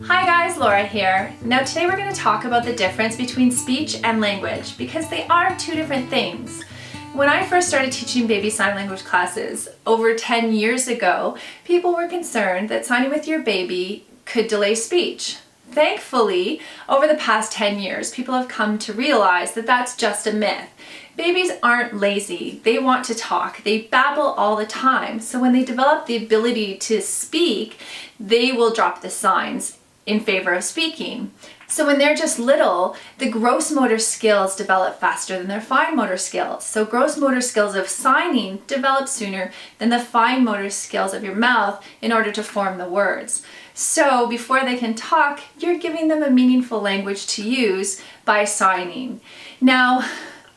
Hi guys, Laura here. Now today we're going to talk about the difference between speech and language because they are two different things. When I first started teaching baby sign language classes over 10 years ago, people were concerned that signing with your baby could delay speech. Thankfully, over the past 10 years, people have come to realize that that's just a myth. Babies aren't lazy. They want to talk. They babble all the time. So when they develop the ability to speak, they will drop the signs in favor of speaking. So when they're just little, the gross motor skills develop faster than their fine motor skills. So gross motor skills of signing develop sooner than the fine motor skills of your mouth in order to form the words. So before they can talk, you're giving them a meaningful language to use by signing. Now,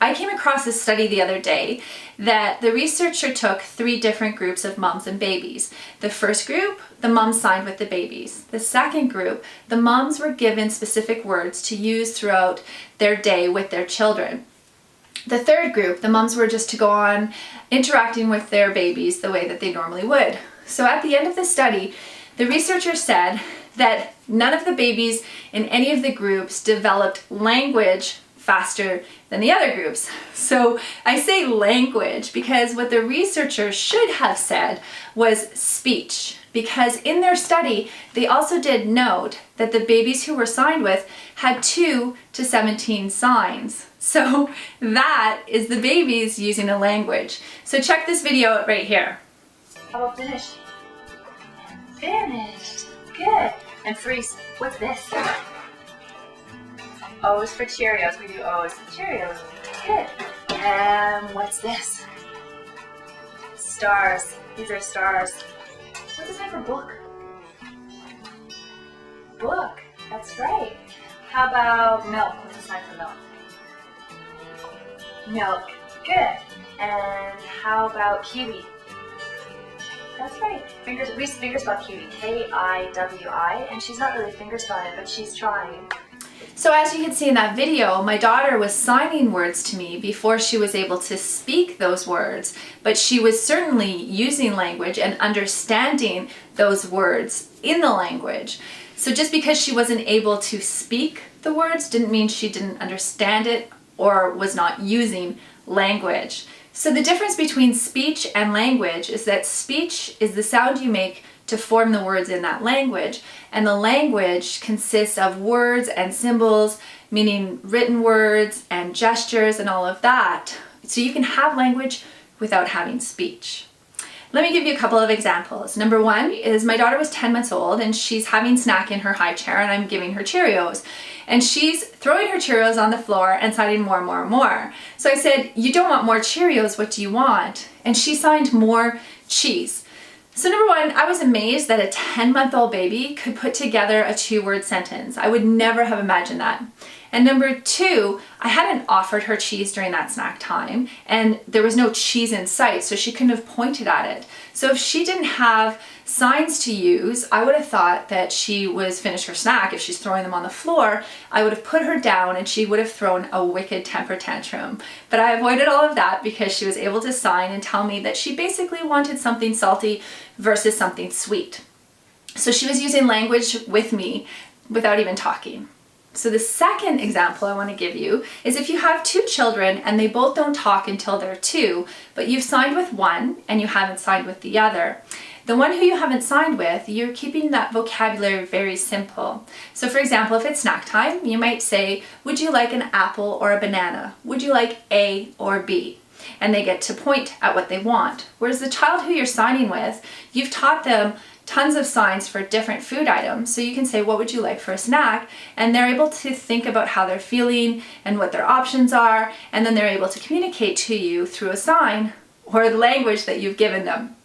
I came across a study the other day that the researcher took 3 different groups of moms and babies. The first group, the moms signed with the babies. The second group, the moms were given specific words to use throughout their day with their children. The third group, the moms were just to go on interacting with their babies the way that they normally would. So at the end of the study, the researcher said that none of the babies in any of the groups developed language faster than the other groups. So I say language because what the researchers should have said was speech, because in their study they also did note that the babies who were signed with had 2 to 17 signs. So that is the babies using a language. So check this video out right here. How about finished? Finished. Good. And freeze. What's this? O's for Cheerios. We do O's. Cheerios. Good. And what's this? Stars. These are stars. What's the sign for book? Book. That's right. How about milk? What's the sign for milk? Milk. Good. And how about kiwi? That's right. We finger spell kiwi. K-I-W-I. And she's not really finger spelling it, but she's trying. So as you can see in that video, my daughter was signing words to me before she was able to speak those words, but she was certainly using language and understanding those words in the language. So just because she wasn't able to speak the words didn't mean she didn't understand it or was not using language. So the difference between speech and language is that speech is the sound you make to form the words in that language, and the language consists of words and symbols, meaning written words and gestures and all of that. So you can have language without having speech. Let me give you a couple of examples. Number 1 is my daughter was 10 months old and she's having snack in her high chair and I'm giving her Cheerios. And she's throwing her Cheerios on the floor and signing more and more and more. So I said, "You don't want more Cheerios, what do you want?" And she signed more cheese. So number 1, I was amazed that a 10-month-old baby could put together a 2-word sentence. I would never have imagined that. And number 2, I hadn't offered her cheese during that snack time and there was no cheese in sight, so she couldn't have pointed at it. So if she didn't have signs to use, I would have thought that she was finished her snack. If she's throwing them on the floor, I would have put her down and she would have thrown a wicked temper tantrum. But I avoided all of that because she was able to sign and tell me that she basically wanted something salty versus something sweet. So she was using language with me without even talking. So the second example I want to give you is if you have 2 children and they both don't talk until they're 2, but you've signed with one and you haven't signed with the other. The one who you haven't signed with, you're keeping that vocabulary very simple. So for example, if it's snack time, you might say, "Would you like an apple or a banana? Would you like A or B?" And they get to point at what they want. Whereas the child who you're signing with, you've taught them tons of signs for different food items. So you can say, "What would you like for a snack?" And they're able to think about how they're feeling and what their options are. And then they're able to communicate to you through a sign or the language that you've given them.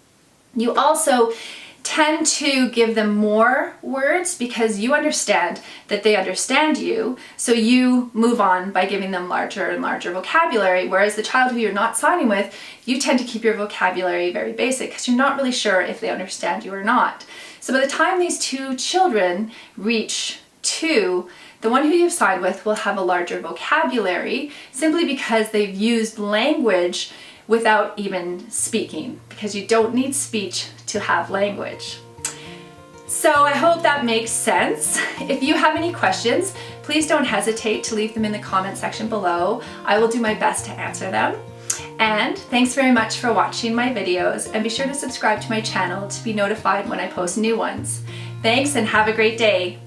You also tend to give them more words because you understand that they understand you, so you move on by giving them larger and larger vocabulary, whereas the child who you're not signing with, you tend to keep your vocabulary very basic because you're not really sure if they understand you or not. So by the time these 2 children reach 2, the one who you've signed with will have a larger vocabulary simply because they've used language without even speaking, because you don't need speech to have language. So I hope that makes sense. If you have any questions, please don't hesitate to leave them in the comment section below. I will do my best to answer them. And thanks very much for watching my videos, and be sure to subscribe to my channel to be notified when I post new ones. Thanks and have a great day.